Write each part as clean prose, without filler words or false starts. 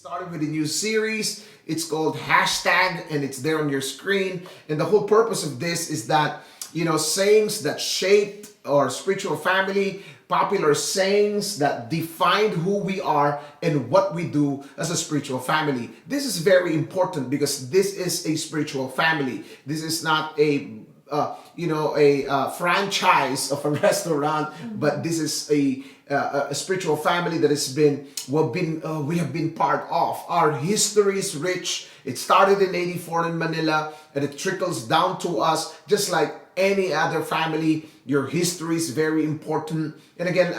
started with a new series. It's called Hashtag, and it's there on your screen. And the whole purpose of this is that, sayings that shaped our spiritual family, popular sayings that defined who we are and what we do as a spiritual family. This is very important because this is a spiritual family. This is not a franchise of a restaurant, but this is a spiritual family that has been we have been part of. Our history is rich. It started in '84 in Manila, and it trickles down to us just like any other family. Your history is very important. And again,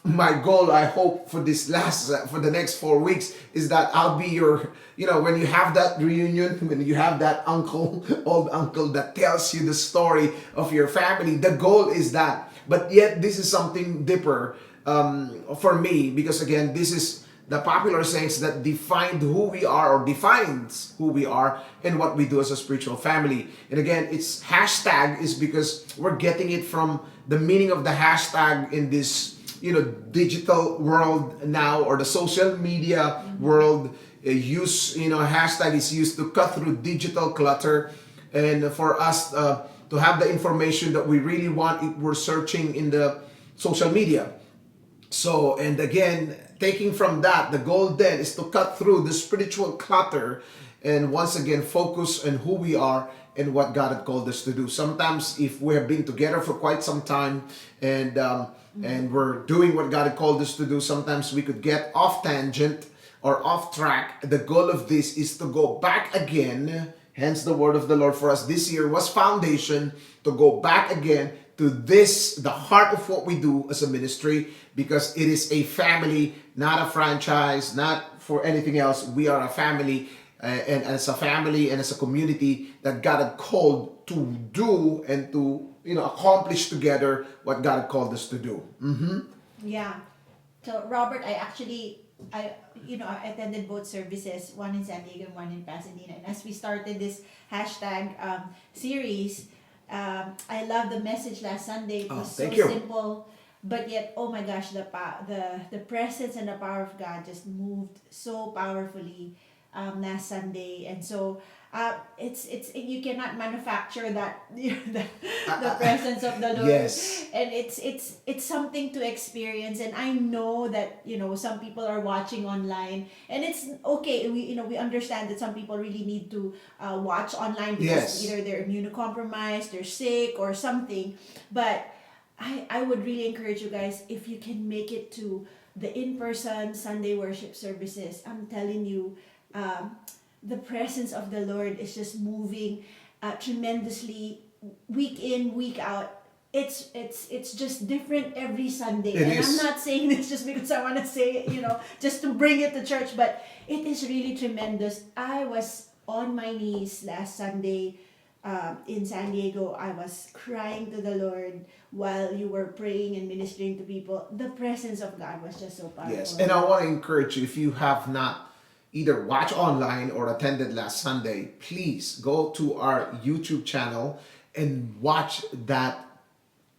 my goal, I hope, for the next 4 weeks is that I'll be your, when you have that reunion, when you have that old uncle that tells you the story of your family, the goal is that. But yet, this is something deeper for me, because again, this is the popular sayings that defined who we are, or defines who we are and what we do as a spiritual family. And again, it's hashtag is because we're getting it from the meaning of the hashtag in this digital world now, or the social media world. Hashtag is used to cut through digital clutter, and for us to have the information that we really want, we're searching in the social media. So, and again, taking from that, the goal then is to cut through the spiritual clutter and once again focus on who we are and what God had called us to do. Sometimes, if we have been together for quite some time and we're doing what God had called us to do, sometimes we could get off tangent or off track. The goal of this is to go back again. Hence, the word of the Lord for us this year was foundation, to go back again to this, the heart of what we do as a ministry, because it is a family, not a franchise, not for anything else. We are a family, and as a family and as a community that God had called to do and to accomplish together what God had called us to do. Yeah. So Robert, I attended both services, one in San Diego and one in Pasadena. And as we started this hashtag series, I love the message last Sunday. It was so simple, but yet, oh my gosh, the presence and the power of God just moved so powerfully last Sunday. And so it's you cannot manufacture that the presence of the Lord. Yes. And it's something to experience. And I know that some people are watching online, and it's okay. We understand that some people really need to watch online because either they're immunocompromised, they're sick, or something. But I would really encourage you guys, if you can make it to the in-person Sunday worship services. I'm telling you, the presence of the Lord is just moving tremendously week in, week out. It's just different every Sunday. I'm not saying this just because I want to say it, just to bring it to church, but it is really tremendous. I was on my knees last Sunday in San Diego. I was crying to the Lord while you were praying and ministering to people. The presence of God was just so powerful. Yes, and I want to encourage you, if you have not either watched online or attended last Sunday, please go to our YouTube channel and watch that.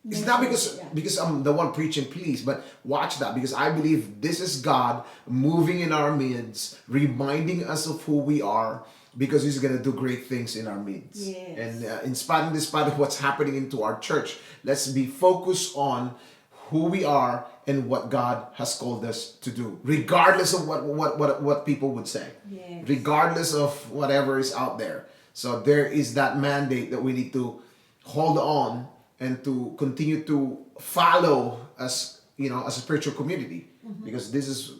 It's not because I'm the one preaching, please, but watch that, because I believe this is God moving in our midst, reminding us of who we are, because He's going to do great things in our midst. Yes. And in spite of what's happening into our church, let's be focused on who we are and what God has called us to do, regardless of what people would say, regardless of whatever is out there. So there is that mandate that we need to hold on and to continue to follow as a spiritual community, because this is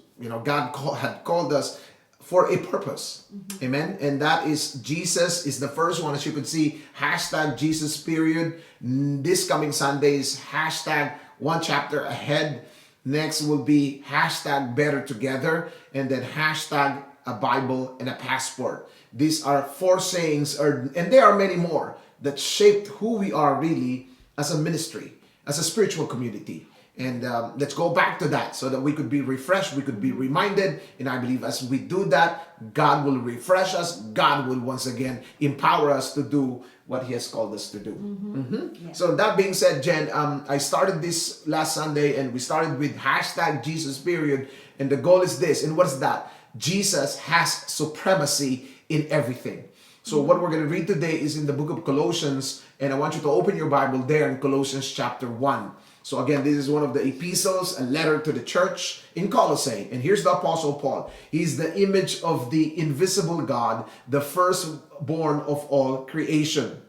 God had called us for a purpose. Amen. And that is, Jesus is the first one. As you can see, hashtag Jesus period. This coming Sunday is hashtag one chapter ahead. Next will be hashtag better together, and then hashtag a Bible and a passport. These are 4 sayings, and there are many more that shaped who we are really as a ministry, as a spiritual community. And let's go back to that so that we could be refreshed, we could be reminded. And I believe as we do that, God will refresh us. God will once again empower us to do what He has called us to do. Yeah. So that being said, Jen, I started this last Sunday, and we started with hashtag Jesus period. And the goal is this. And what is that? Jesus has supremacy in everything. So what we're going to read today is in the book of Colossians, and I want you to open your Bible there in Colossians chapter 1. So again, this is one of the epistles, a letter to the church in Colossae. And here's the Apostle Paul. He's the image of the invisible God, the firstborn of all creation.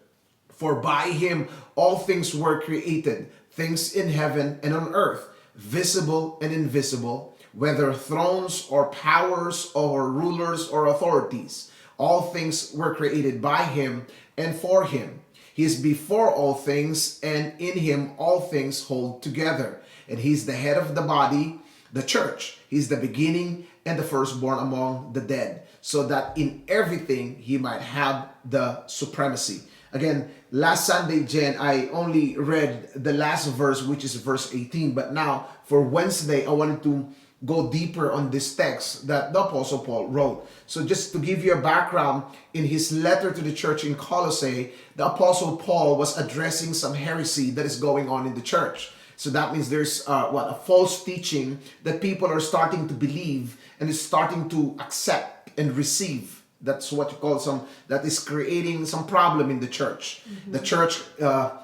For by him all things were created, things in heaven and on earth, visible and invisible, whether thrones or powers or rulers or authorities. All things were created by him and for him. He is before all things, and in him all things hold together. And he's the head of the body, the church. He's the beginning and the firstborn among the dead, so that in everything he might have the supremacy. Again, last Sunday, Jen, I only read the last verse, which is verse 18. But now, for Wednesday, I wanted to go deeper on this text that the Apostle Paul wrote. So just to give you a background, in his letter to the church in Colossae, the Apostle Paul was addressing some heresy that is going on in the church. So that means there's a false teaching that people are starting to believe and is starting to accept and receive. That's what you call that is creating some problem in the church. The church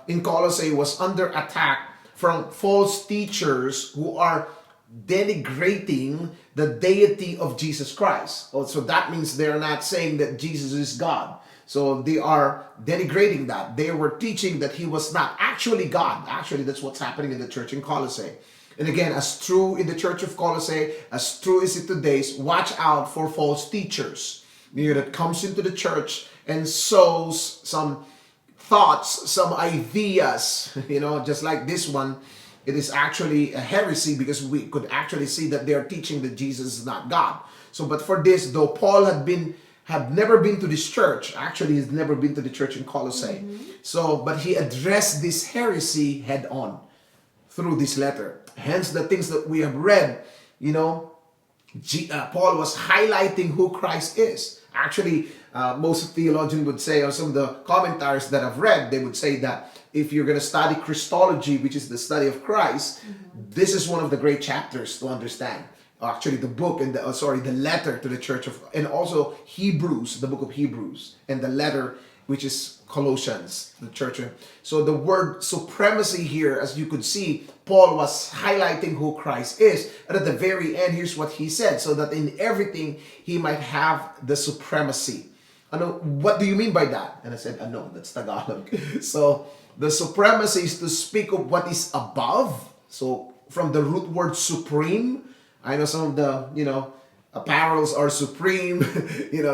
in Colossae was under attack from false teachers who are denigrating the deity of Jesus Christ. So that means they're not saying that Jesus is God. So they are denigrating that. They were teaching that he was not actually God. Actually, that's what's happening in the church in Colossae. And again, as true in the church of Colossae, as true is it today, watch out for false teachers that comes into the church and sows some thoughts, some ideas, just like this one. It is actually a heresy because we could actually see that they are teaching that Jesus is not God. So, but for this, though Paul had never been to this church. Actually, he's never been to the church in Colossae. So, but he addressed this heresy head on through this letter. Hence, the things that we have read, Paul was highlighting who Christ is. Actually, most theologians would say, or some of the commentaries that I've read, they would say that if you're going to study Christology, which is the study of Christ, this is one of the great chapters to understand. Actually, the book and the letter to the church of, and also Hebrews, the book of Hebrews, and the letter which is Colossians, the church. So the word supremacy here, as you could see, Paul was highlighting who Christ is. And at the very end, here's what he said, so that in everything he might have the supremacy. What do you mean by that? And I said, no, that's Tagalog. So the supremacy is to speak of what is above. So from the root word supreme, I know some of the, apparels are supreme,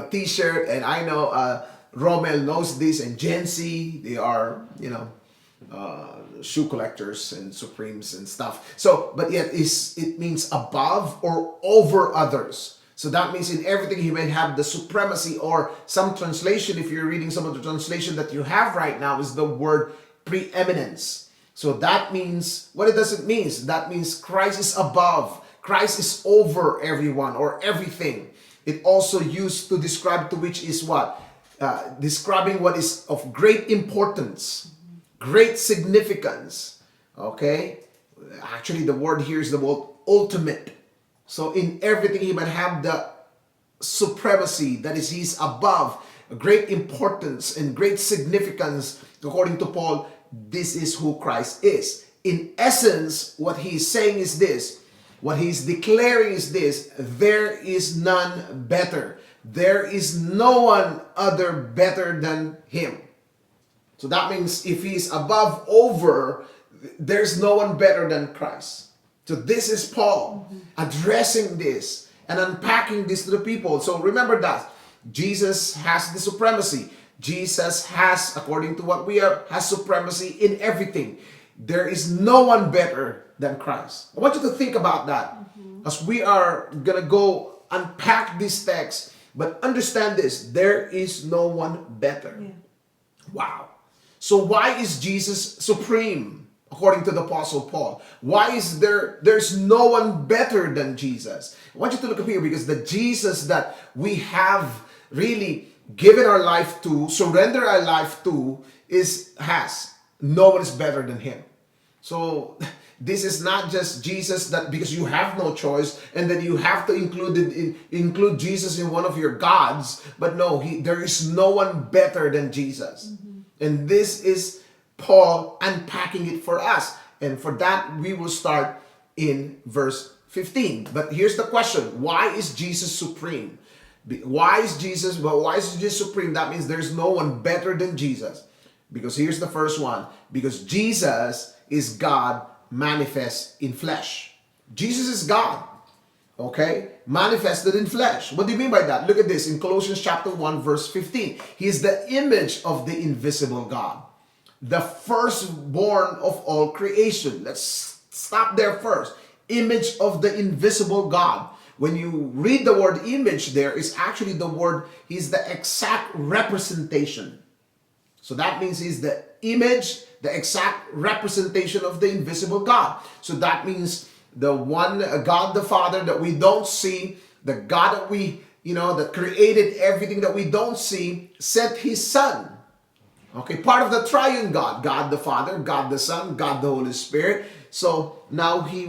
t-shirt, and I know Rommel knows this, and Gen Z, they are, shoe collectors and Supremes and stuff. So, but yet it means above or over others. So that means in everything he may have the supremacy, or some translation, if you're reading some of the translation that you have right now, is the word preeminence. So that means, what does it mean? That means Christ is above. Christ is over everyone or everything. It also used to describe, to which is what? Describing what is of great importance, great significance. Okay? Actually, the word here is the word ultimate. So in everything he might have the supremacy, that is, he's above, great importance and great significance. According to Paul, this is who Christ is. In essence, what he's saying is this. What he's declaring is this: there is none better. There is no one other better than him. So that means if he's above, over, there's no one better than Christ. So this is Paul addressing this and unpacking this to the people. So remember that Jesus has the supremacy. Jesus has, according to what we are, has supremacy in everything. There is no one better than Christ. I want you to think about that as we are going to go unpack this text. But understand this, there is no one better. Yeah. Wow. So why is Jesus supreme, according to the Apostle Paul? Why is there's no one better than Jesus? I want you to look up here, because the Jesus that we have really given our life to, surrender our life to, has no one is better than him. So this is not just Jesus that because you have no choice and then you have to include Jesus in one of your gods. But no, there is no one better than Jesus. And this is Paul unpacking it for us. And for that, we will start in verse 15. But here's the question. Why is Jesus supreme? Why is Jesus supreme? That means there's no one better than Jesus. Because here's the first one. Because Jesus is God manifest in flesh. Jesus is God. Okay? Manifested in flesh. What do you mean by that? Look at this in Colossians chapter 1 verse 15. He is the image of the invisible God, the firstborn of all creation. Let's stop there first. Image of the invisible God. When you read the word image there, is actually the word, he's the exact representation. So that means he's the image, the exact representation of the invisible God. So that means the one God the Father that we don't see, the God that we, that created everything that we don't see, sent his Son. Okay, part of the triune God, God the Father, God the Son, God the Holy Spirit. So now he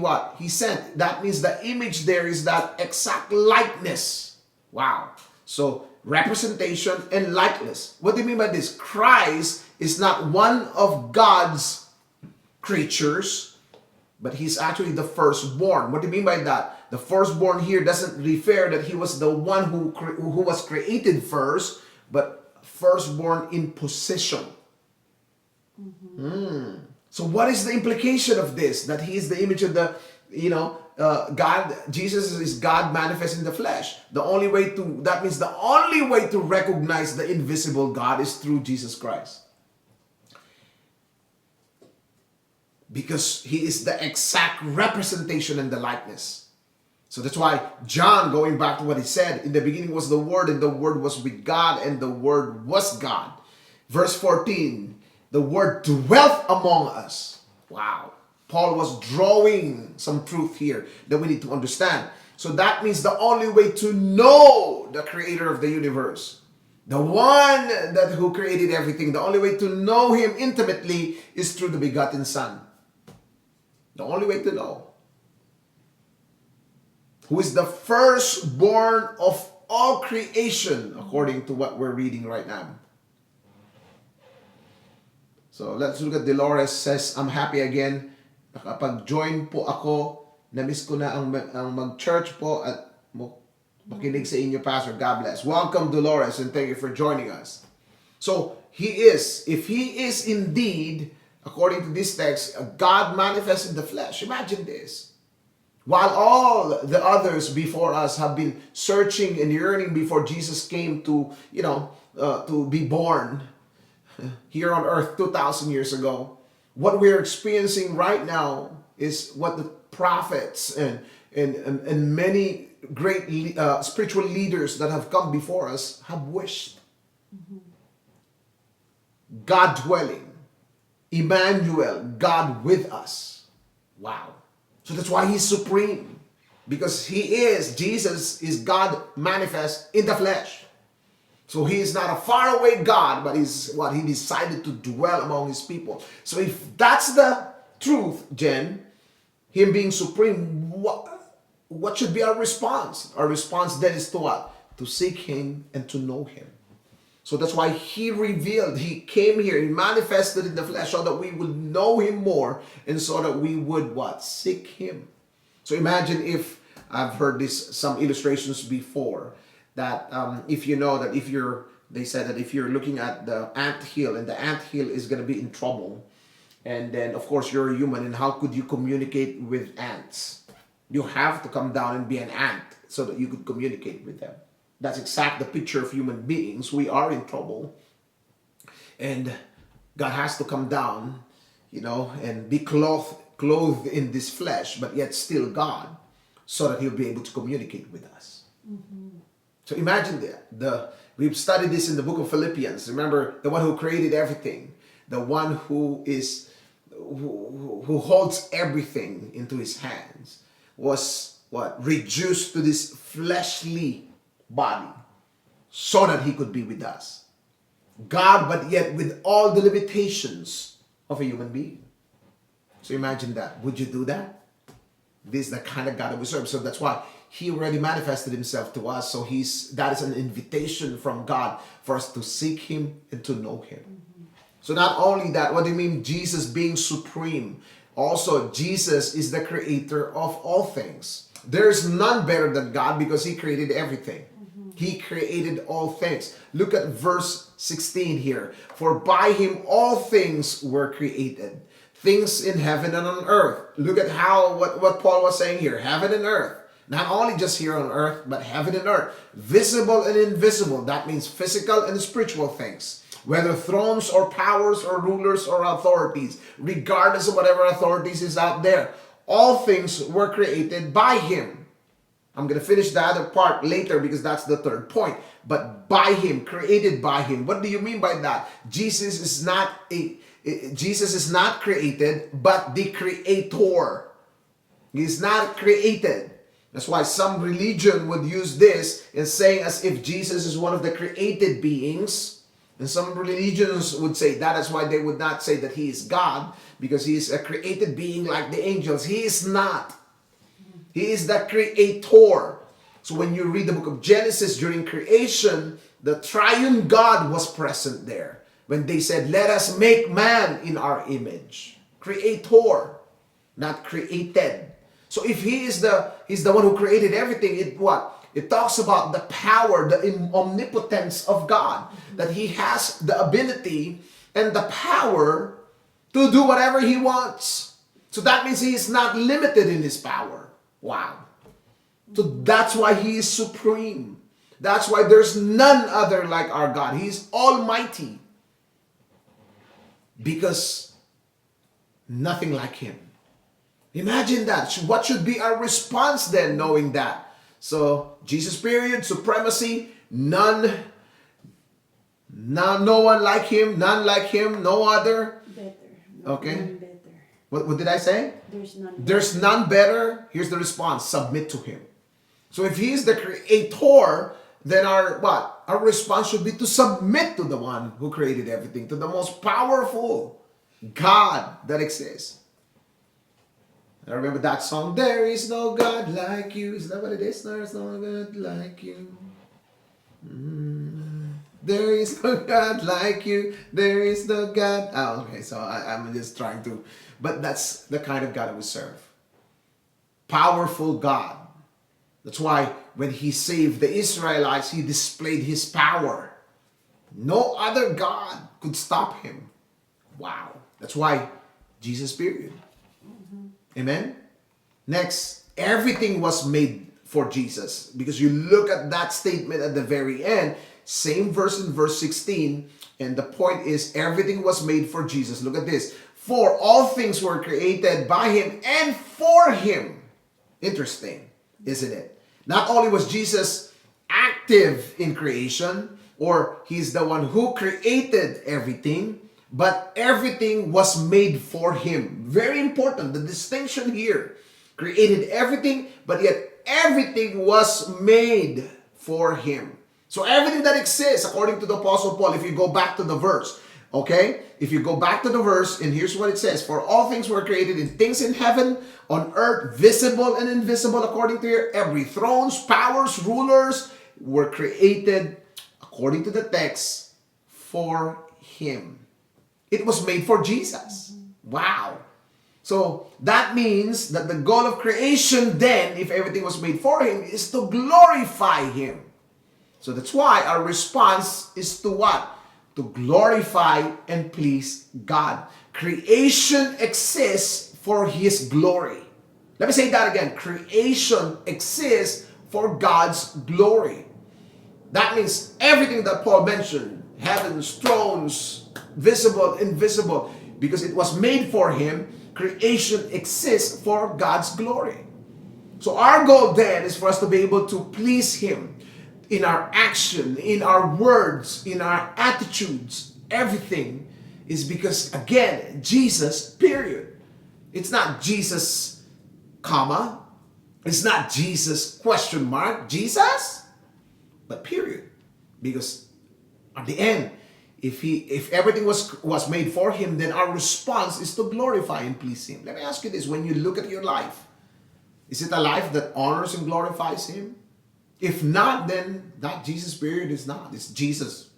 sent. That means the image there is that exact likeness. Wow. So representation and likeness. What do you mean by this? Christ is not one of God's creatures, but he's actually the firstborn. What do you mean by that? The firstborn here doesn't refer that he was the one who was created first, but firstborn in position. So what is the implication of this? That he is the image of the, God. Jesus is God manifest in the flesh. That means the only way to recognize the invisible God is through Jesus Christ. Because he is the exact representation and the likeness. So that's why John, going back to what he said, in the beginning was the Word, and the Word was with God, and the Word was God. Verse 14, the Word dwelt among us. Wow. Paul was drawing some truth here that we need to understand. So that means the only way to know the creator of the universe, the one who created everything, the only way to know him intimately is through the begotten Son. The only way to know. Who is the firstborn of all creation, according to what we're reading right now. So let's look at Dolores says, I'm happy again. Nakapag-join po ako. Namiss ko na ang mag-church po at makinig sa inyo, Pastor. God bless. Welcome, Dolores, and thank you for joining us. So if he is indeed, according to this text, God manifest in the flesh. Imagine this. While all the others before us have been searching and yearning before Jesus came to be born here on earth 2,000 years ago, what we're experiencing right now is what the prophets and many great spiritual leaders that have come before us have wished. God dwelling, Emmanuel, God with us. Wow. So that's why he's supreme. Because Jesus is God manifest in the flesh. So he is not a faraway God, but he decided to dwell among his people. So if that's the truth, Jen, him being supreme, what should be our response? Our response then is to what? To seek him and to know him. So that's why he came here, he manifested in the flesh so that we would know him more and so that we would seek him. So imagine if, I've heard some illustrations before, that they said that if you're looking at the anthill and the anthill is going to be in trouble, and then of course you're a human, and how could you communicate with ants? You have to come down and be an ant so that you could communicate with them. That's exactly the picture of human beings. We are in trouble. And God has to come down, and be clothed in this flesh, but yet still God, so that he'll be able to communicate with us. So imagine we've studied this in the book of Philippians. Remember, the one who created everything, the one who holds everything into his hands, was reduced to this fleshly body so that he could be with us. God, but yet with all the limitations of a human being. So imagine that. Would you do that? This is the kind of God that we serve. So that's why he already manifested himself to us. So that is an invitation from God for us to seek him and to know him. So not only that, what do you mean Jesus being supreme? Also, Jesus is the creator of all things. There's none better than God because he created everything. He created all things. Look at verse 16 here. For by him all things were created. Things in heaven and on earth. Look at what Paul was saying here. Heaven and earth. Not only just here on earth, but heaven and earth. Visible and invisible. That means physical and spiritual things. Whether thrones or powers or rulers or authorities. Regardless of whatever authorities is out there. All things were created by him. I'm going to finish the other part later because that's the third point. But by him, created by him. What do you mean by that? Jesus is not created, but the creator. He's not created. That's why some religion would use this in saying as if Jesus is one of the created beings. And some religions would say that is why they would not say that he is God, because he is a created being like the angels. He is not. He is the creator. So when you read the book of Genesis during creation, the triune God was present there. When they said, let us make man in our image. Creator, not created. So if he's the one who created everything, it talks about the power, the omnipotence of God. That he has the ability and the power to do whatever he wants. So that means he is not limited in his power. Wow. So that's why he is supreme. That's why there's none other like our God. He's almighty. Because nothing like him. Imagine that. What should be our response then, knowing that? So, Jesus period, supremacy, none, no one like him, none like him, no other. Better. Okay. None better. What did I say? There's none better. There's none better. Here's the response. Submit to him. So if he is the creator, then our response should be to submit to the one who created everything, to the most powerful God that exists. I remember that song, there is no God like you. Is that what it is? There is no God like you. There is no God like you. There is no God. Oh, okay, so I'm just trying to. But that's the kind of God that we serve. Powerful God. That's why when he saved the Israelites, he displayed his power. No other God could stop him. Wow. That's why Jesus period. Amen? Next, everything was made for Jesus. Because you look at that statement at the very end, same verse in verse 16, and the point is everything was made for Jesus. Look at this. For all things were created by him and for him. Interesting, isn't it? Not only was Jesus active in creation, or he's the one who created everything, but everything was made for him. Very important, the distinction here. Created everything, but yet everything was made for him. So everything that exists, according to the Apostle Paul, if you go back to the verse, okay? If you go back to the verse, and here's what it says. For all things were created in things in heaven, on earth, visible and invisible, according to here. Every thrones, powers, rulers were created, according to the text, for him. It was made for Jesus. Wow. So that means that the goal of creation then, if everything was made for him, is to glorify him. So that's why our response is to what? To glorify and please God. Creation exists for his glory. Let me say that again. Creation exists for God's glory. That means everything that Paul mentioned, heavens, thrones, visible, invisible, because it was made for him, creation exists for God's glory. So our goal then is for us to be able to please him in our action, in our words, in our attitudes. Everything is because, again, Jesus, period. It's not Jesus, comma. It's not Jesus, question mark, Jesus, but period. Because at the end, if everything was made for him, then our response is to glorify and please him. Let me ask you this: when you look at your life, is it a life that honors and glorifies him? If not, then not Jesus, period. Is not. It's Jesus,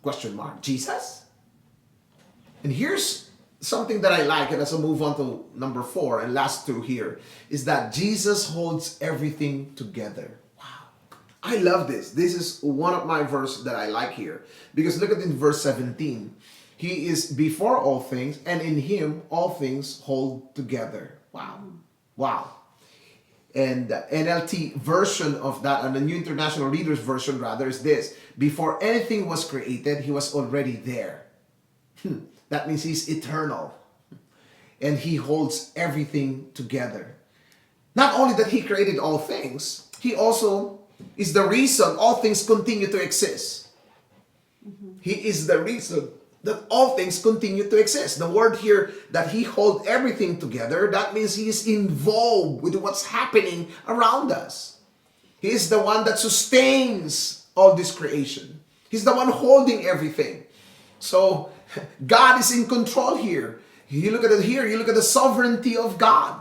question mark, Jesus. And here's something that I like, and as I move on to number 4 and last 2 here, is that Jesus holds everything together. Wow. I love this. This is one of my verses that I like here. Because look at in verse 17. He is before all things, and in him all things hold together. Wow. Wow. And the NLT version of that, and the New International Reader's version rather, is this: before anything was created, he was already there. That means he's eternal. And he holds everything together. Not only that he created all things, he also is the reason all things continue to exist. He is the reason that all things continue to exist. The word here, that he holds everything together, that means he is involved with what's happening around us. He is the one that sustains all this creation. He's the one holding everything. So God is in control here. You look at it here, you look at the sovereignty of God.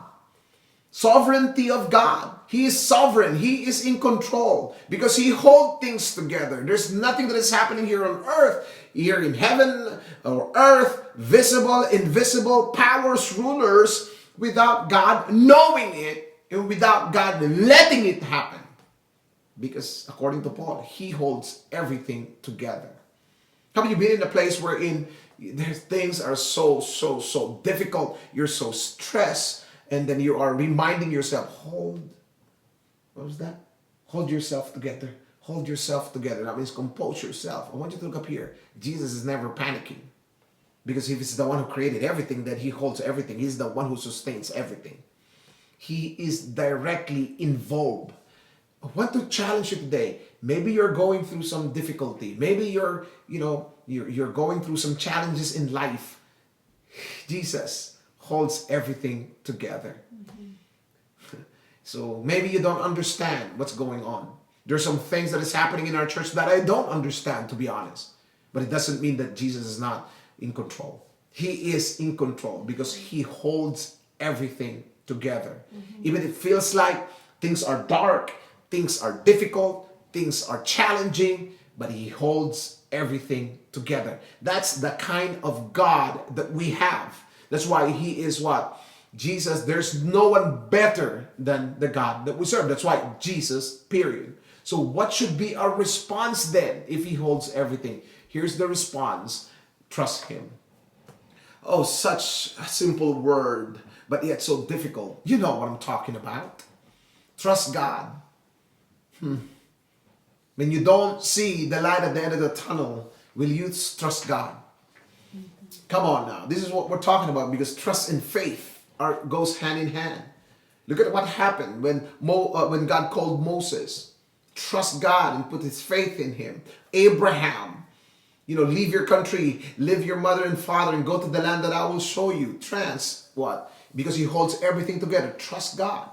Sovereignty of God. He is sovereign. He is in control because he holds things together. There's nothing that is happening here on earth, here in heaven or earth, visible, invisible, powers, rulers, without God knowing it and without God letting it happen. Because according to Paul, he holds everything together. Have you been in a place wherein things are so difficult, you're so stressed, and then you are reminding yourself, what was that? Hold yourself together. Hold yourself together. That means compose yourself. I want you to look up here. Jesus is never panicking. Because if he's the one who created everything, then he holds everything. He's the one who sustains everything. He is directly involved. I want to challenge you today. Maybe you're going through some difficulty. Maybe you're going through some challenges in life. Jesus holds everything together. So maybe you don't understand what's going on. There's some things that is happening in our church that I don't understand, to be honest. But it doesn't mean that Jesus is not in control. He is in control because he holds everything together. Even if it feels like things are dark, things are difficult, things are challenging, but he holds everything together. That's the kind of God that we have. That's why he is what? Jesus. There's no one better than the God that we serve. That's why Jesus, period. So what should be our response then if he holds everything? Here's the response: trust him. Oh, such a simple word, but yet so difficult. You know what I'm talking about. Trust God. When you don't see the light at the end of the tunnel, will you trust God? Come on now. This is what we're talking about, because trust and faith goes hand in hand. Look at what happened when God called Moses. Trust God and put his faith in him. Abraham, leave your country, leave your mother and father and go to the land that I will show you. What? Because he holds everything together. Trust God.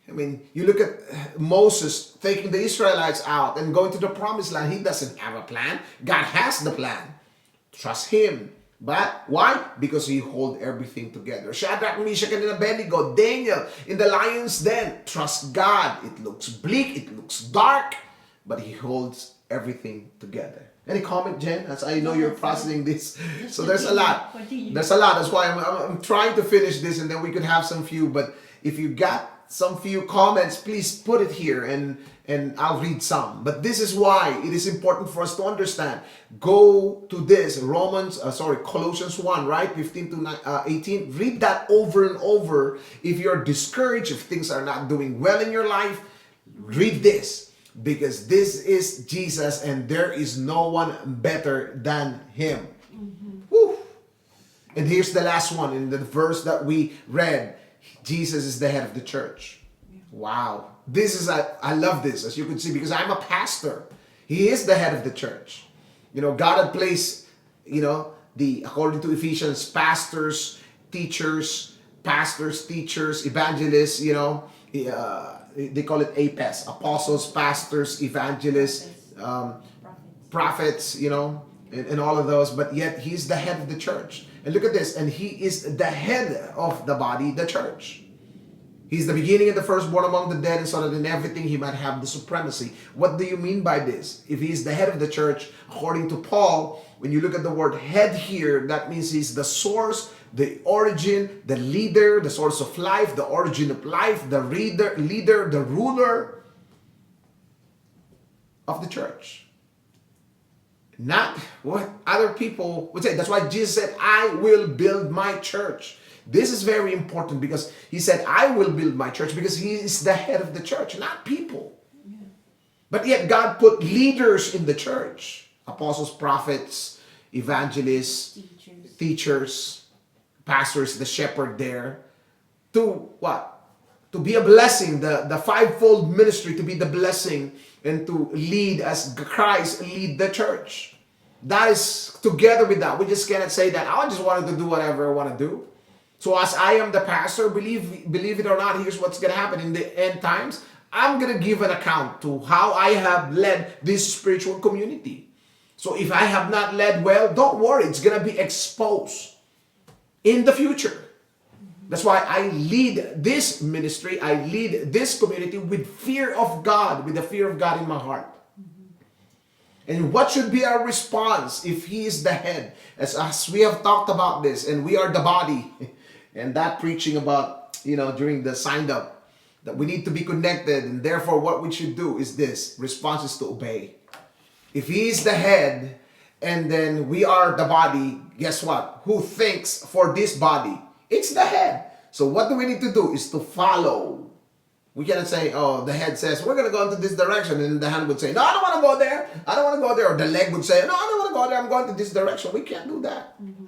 I mean, you look at Moses taking the Israelites out and going to the promised land. He doesn't have a plan. God has the plan. Trust him. But why? Because he holds everything together. Shadrach, Meshach, and Abednego, Daniel in the lion's den. Trust God. It looks bleak, it looks dark, but he holds everything together. Any comment, Jen? As I know you're processing this. So there's a lot. There's a lot. That's why I'm trying to finish this, and then we could have some few. But if you got some few comments, please put it here and I'll read some. But this is why it is important for us to understand. Go to this Colossians 1, right? 15 to 18. Read that over and over. If you're discouraged, if things are not doing well in your life, read this. Because this is Jesus and there is no one better than him. Woo. And here's the last one in the verse that we read. Jesus is the head of the church. Wow. I love this, as you can see, because I'm a pastor. He is the head of the church. God had placed, according to Ephesians, pastors, teachers, evangelists, they call it APES, apostles, pastors, evangelists, prophets, and all of those, but yet he's the head of the church. And look at this, and he is the head of the body, the church. He's the beginning and the firstborn among the dead, and so that in everything he might have the supremacy. What do you mean by this? If he's the head of the church, according to Paul, when you look at the word head here, that means he's the source, the origin, the leader, the source of life, the origin of life, the leader, the ruler of the church. Not what other people would say. That's why Jesus said, I will build my church. This is very important because he said, I will build my church, because he is the head of the church, not people. Yeah. But yet God put leaders in the church. Apostles, prophets, evangelists, teachers, pastors, the shepherd there. To what? To be a blessing, the fivefold ministry, to be the blessing and to lead as Christ lead the church. That is together with that. We just cannot say that, I just wanted to do whatever I want to do. So as I am the pastor, believe it or not, here's what's going to happen in the end times. I'm going to give an account to how I have led this spiritual community. So if I have not led well, don't worry. It's going to be exposed in the future. That's why I lead this ministry. I lead this community with fear of God, with the fear of God in my heart. And what should be our response if he is the head? As we have talked about this, and we are the body. And that preaching about, during the signed up, that we need to be connected. And therefore, what we should do is this. Response is to obey. If he is the head, and then we are the body, guess what? Who thinks for this body? It's the head. So what do we need to do is to follow. We cannot say, oh, the head says, we're going to go into this direction. And the hand would say, no, I don't want to go there. I don't want to go there. Or the leg would say, no, I don't want to go there. I'm going to this direction. We can't do that. Mm-hmm.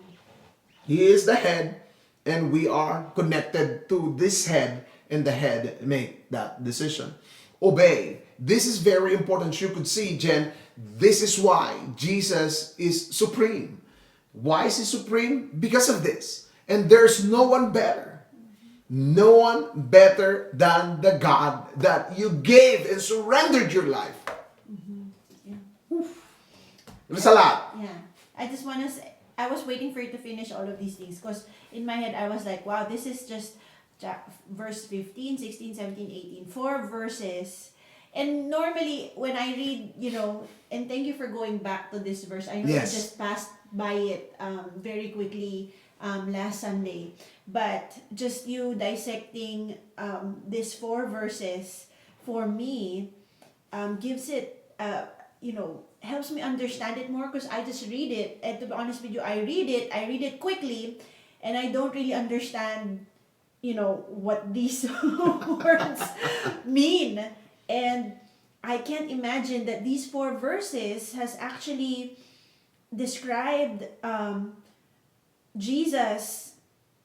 He is the head. And we are connected to this head, and the head make that decision. Obey. This is very important. You could see, Jen, this is why Jesus is supreme. Why is he supreme? Because of this. And there's no one better. No one better than the God that you gave and surrendered your life. Mm-hmm. Yeah. It's a lot. Yeah. I just want to say, I was waiting for you to finish all of these things, because in my head I was like, wow, this is just verse 15, 16, 17, 18. 4 verses. And normally when I read, and thank you for going back to this verse. I know yes. I just passed by it very quickly last Sunday. But just you dissecting these 4 verses for me gives it, helps me understand it more, because I just read it, and to be honest with you, I read it quickly, and I don't really understand, what these words mean. And I can't imagine that these 4 verses has actually described Jesus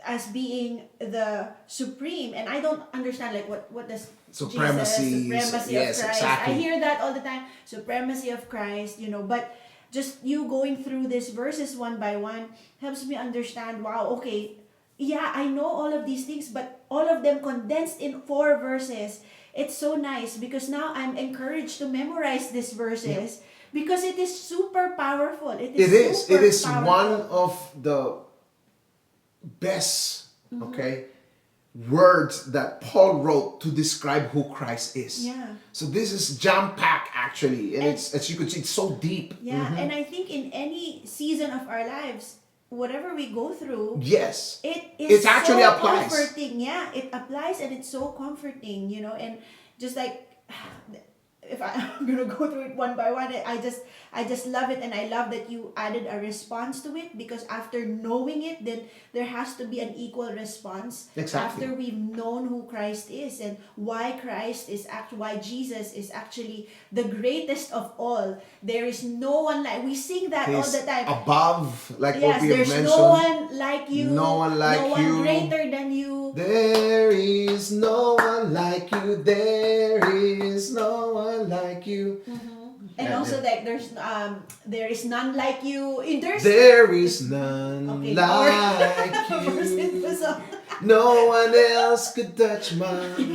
as being the supreme, and I don't understand what does supremacy of Christ. Exactly. I hear that all the time, supremacy of Christ, but just you going through these verses one by one helps me understand, wow, okay, yeah, I know all of these things, but all of them condensed in 4 verses. It's so nice, because now I'm encouraged to memorize these verses, because it is super powerful. It is powerful. One of the best, words that Paul wrote to describe who Christ is. Yeah. So this is jam-packed actually, and it's, as you could see, it's so deep. Yeah, and I think in any season of our lives, whatever we go through, yes, it actually so applies. Comforting. Yeah, it applies, and it's so comforting, and just like, if I'm gonna go through it one by one, I just love it, and I love that you added a response to it, because after knowing it, then there has to be an equal response. Exactly. After we've known who Christ is and why why Jesus is actually the greatest of all. There is no one like, we sing that all the time. Above, like yes, what we have there's mentioned. no one like you. No one like no you. No one greater than you. There is no one like you. There is no one like you. Mm-hmm. And also like there is none like you. There is none like you. No one else could touch my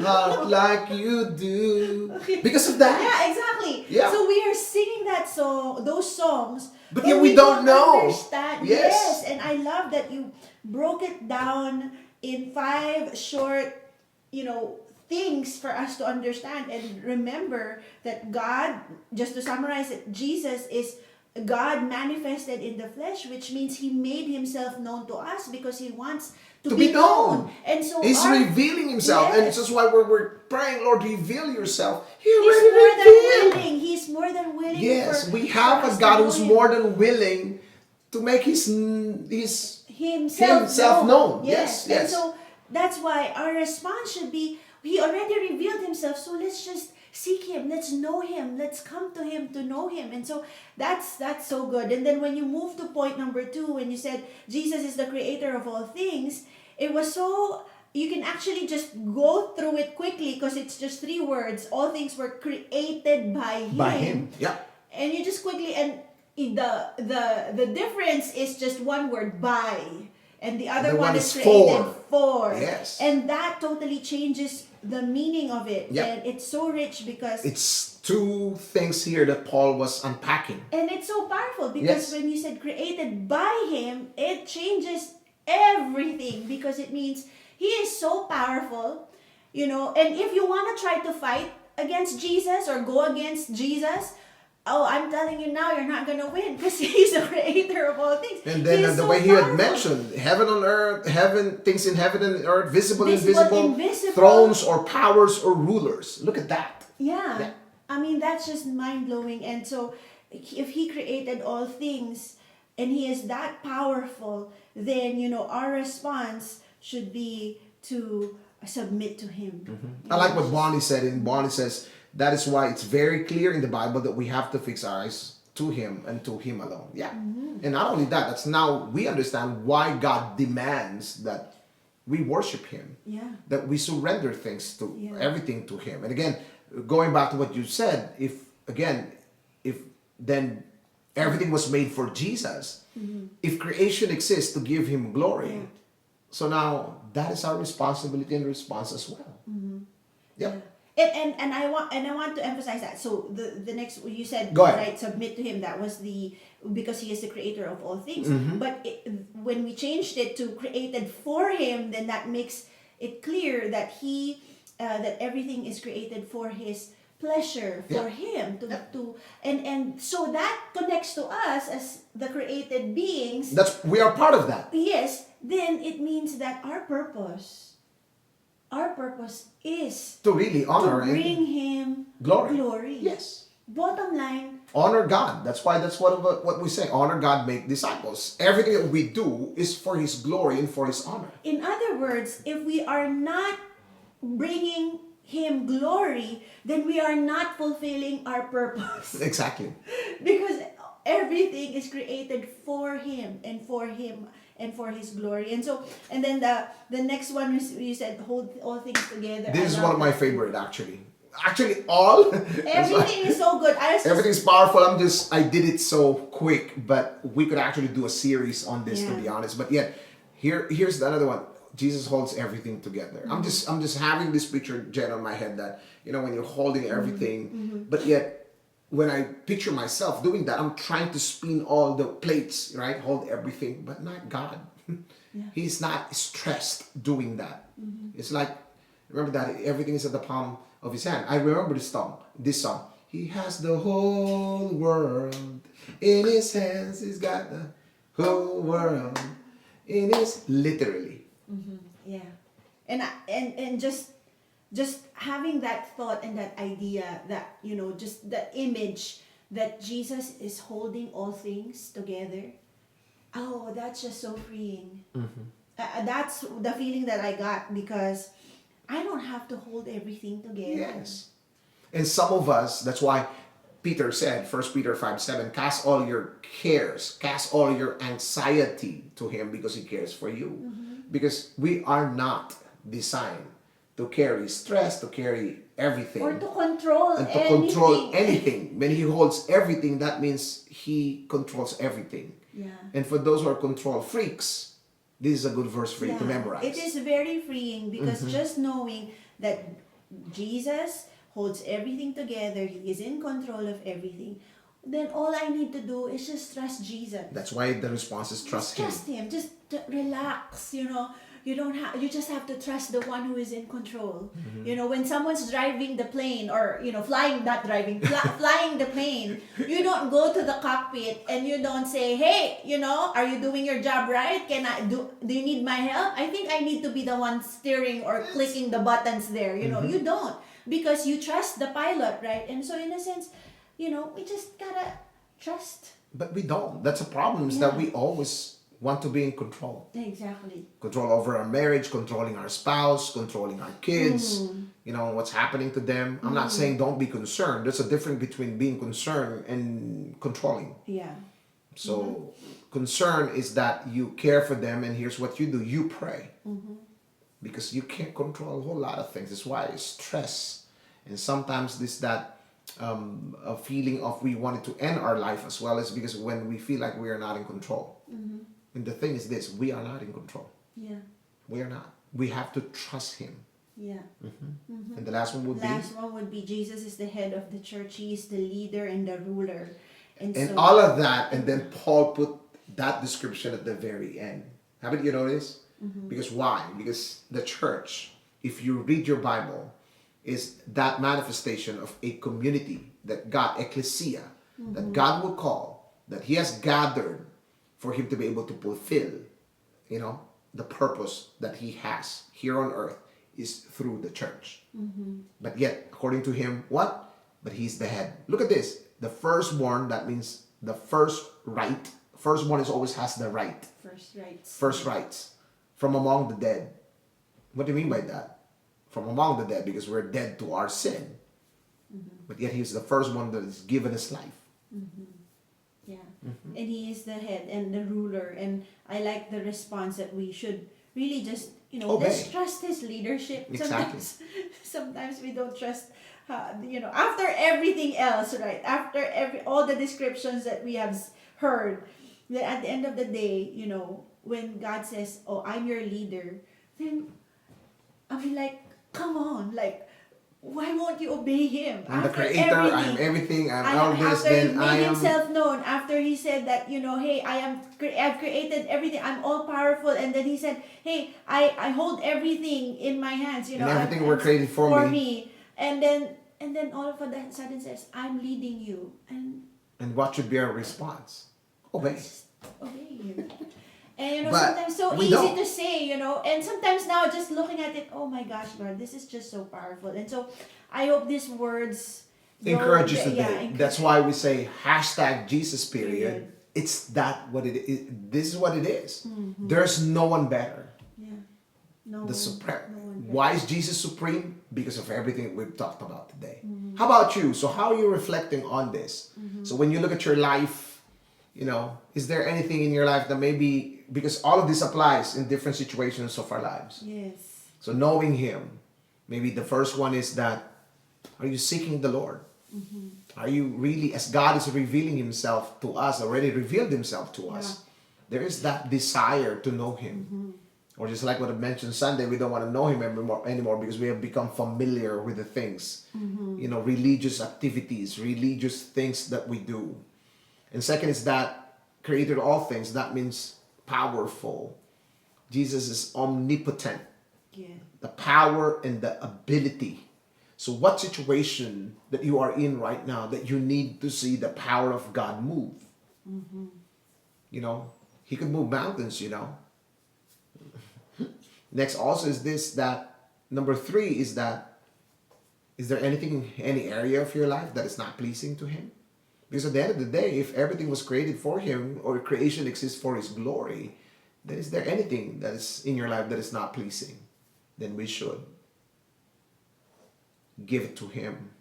heart like you do. Because of that. Yeah, exactly. Yeah. So we are singing that song those songs, But yet we don't know. Understand. Yes. And I love that you broke it down in 5 short, things for us to understand and remember that God, just to summarize it, Jesus is God manifested in the flesh, which means He made Himself known to us because He wants to be known. And so He's revealing Himself. Yes. And just why we're praying, Lord, reveal yourself. He's more than willing. He's more than willing. Yes, for, we have for a God who's Him. more than willing to make Himself known. Yes. And so that's why our response should be, He already revealed Himself, so let's just seek Him. Let's know Him. Let's come to Him to know Him. And so that's so good. And then when you move to point number 2, when you said Jesus is the creator of all things, it was so, you can actually just go through it quickly because it's just 3 words. All things were created by Him. By Him, yeah. And you just quickly, and the difference is just one word, by. And the other one is created for. Yes. And that totally changes the meaning of it. Yep. And it's so rich because it's 2 things here that Paul was unpacking. And it's so powerful because when you said created by Him, it changes everything because it means He is so powerful, and if you want to try to fight against Jesus or go against Jesus, I'm telling you now, you're not going to win because He's the creator of all things. And then the way He had mentioned, heaven on earth, things in heaven and earth, visible, invisible, thrones or powers or rulers. Look at that. Yeah. I mean, that's just mind-blowing. And so if He created all things and He is that powerful, then, our response should be to submit to Him. Mm-hmm. I like what Bonnie said. And Bonnie says, that is why it's very clear in the Bible that we have to fix our eyes to Him and to Him alone. Yeah. Mm-hmm. And not only that, that's now we understand why God demands that we worship Him. Yeah. That we surrender things to everything to Him. And again, going back to what you said, if then everything was made for Jesus, if creation exists to give Him glory, so now that is our responsibility and response as well. Yep. Yeah. And I want to emphasize that. So the next you said, right, submit to Him. That was because He is the creator of all things. But when we changed it to created for Him, then that makes it clear that that everything is created for His pleasure, for Him and so that connects to us as the created beings. We are part of that. Yes. Then it means that our purpose is to really honor to bring Him glory. Yes. Bottom line, honor God. That's what we say. Honor God, make disciples. Everything that we do is for His glory and for His honor. In other words, if we are not bringing Him glory, then we are not fulfilling our purpose. Exactly. Because everything is created for Him and for His glory. And then the next one you said, hold all things together. This is one of my favorite actually. All everything is so good. Everything's powerful. I did it so quick, but we could actually do a series on this to be honest. But yet here's the another one. Jesus holds everything together. I'm just having this picture, Jen, on my head that when you're holding everything, but yet when I picture myself doing that, I'm trying to spin all the plates, right? Hold everything, but not God. He's not stressed doing that. It's like, remember that everything is at the palm of His hand. I remember this song. He has the whole world in His hands. He's got the whole world in His, literally. Yeah. And just having that thought and that idea that, just the image that Jesus is holding all things together. Oh, that's just so freeing. That's the feeling that I got because I don't have to hold everything together. Yes. And some of us, that's why Peter said, 1 Peter 5:7, cast all your cares, cast all your anxiety to Him because He cares for you. Because we are not designed to carry stress, to carry everything. Or to control and to control anything. When He holds everything, that means He controls everything. Yeah. And for those who are control freaks, this is a good verse for you to memorize. It is very freeing because just knowing that Jesus holds everything together, He is in control of everything. then all I need to do is just trust Jesus. That's why the response is trust Him. Trust Him. Just relax. You don't have. You just have to trust the one who is in control. When someone's driving the plane, or flying, not driving, flying the plane, you don't go to the cockpit and you don't say, "Hey, are you doing your job right? Can I do? Do you need my help? I think I need to be the one steering or clicking the buttons there." You don't, because you trust the pilot, right? And so, in a sense, we just gotta trust. But we don't. That's a problem, is that we always want to be in control. Exactly. Control over our marriage, controlling our spouse, controlling our kids, what's happening to them. I'm not saying don't be concerned. There's a difference between being concerned and controlling. Yeah. So concern is that you care for them, and here's what you do. You pray. Because you can't control a whole lot of things. That's why it's stress. And sometimes a feeling of we wanted to end our life as well, is because when we feel like we are not in control. And the thing is this, we are not in control. Yeah. We are not. We have to trust Him. Yeah. And the last one would Last one would be Jesus is the head of the church. He is the leader and the ruler. And so, all of that, and then Paul put that description at the very end. Haven't you noticed? Because why? Because the church, if you read your Bible, is that manifestation of a community that God, ecclesia, that God will call, that He has gathered for Him to be able to fulfill, the purpose that He has here on earth is through the church. But yet, according to Him, what? But He's the head. Look at this. The firstborn, that means the first right. Firstborn always has the right. First rights. From among the dead. What do you mean by that? From among the dead, because we're dead to our sin. But yet He's the first one that is given His life. Yeah. And He is the head and the ruler. And I like the response that we should really just, let's trust His leadership. Exactly. Sometimes we don't trust, after everything else, right? After all the descriptions that we have heard, that at the end of the day, when God says, "Oh, I'm your leader," then I mean, like, come on, like, why won't you obey Him? I'm the creator, I'm everything, I'm all this, after then He I made am... Himself known, after He said that, hey, I've created everything, I'm all powerful, and then He said, hey, I hold everything in my hands, and everything were created for me. And then all of a sudden says, I'm leading you. And what should be our response? Obey. Just obey Him. And But sometimes so easy to say, and sometimes now just looking at it, oh my gosh, Lord, this is just so powerful. And so I hope these words encourage us today. That's why we say #Jesus period. It's what it is. This is what it is. There's no one better. Yeah. Why is Jesus supreme? Because of everything we've talked about today. How about you? So how are you reflecting on this? So when you look at your life, is there anything in your life that maybe, because all of this applies in different situations of our lives. Yes. So knowing Him, maybe the first one is that, are you seeking the Lord? Are you really, as God is revealing Himself to us, already revealed Himself to us, there is that desire to know Him. Or just like what I mentioned Sunday, we don't want to know Him anymore because we have become familiar with the things, religious activities, religious things that we do. And second is that created all things. That means powerful. Jesus is omnipotent. Yeah. The power and the ability. So what situation that you are in right now that you need to see the power of God move? He could move mountains, Next also is this, that number 3 is that, is there anything, any area of your life that is not pleasing to Him? Because at the end of the day, if everything was created for Him, or creation exists for His glory, then is there anything that is in your life that is not pleasing? Then we should give it to Him.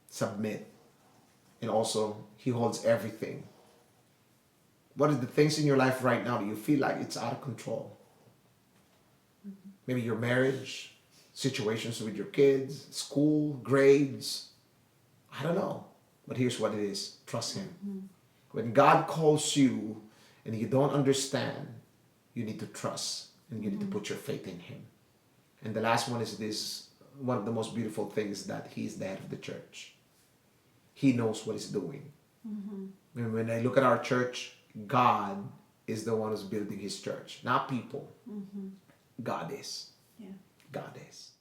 Submit. And also, He holds everything. What are the things in your life right now that you feel like it's out of control? Maybe your marriage, situations with your kids, school, grades. I don't know. But here's what it is. Trust Him. When God calls you and you don't understand, you need to trust and you need to put your faith in Him. And the last one is this, one of the most beautiful things, that He is the head of the church. He knows what He's doing. And when I look at our church, God is the one who's building His church, not people. God is. Yeah. God is.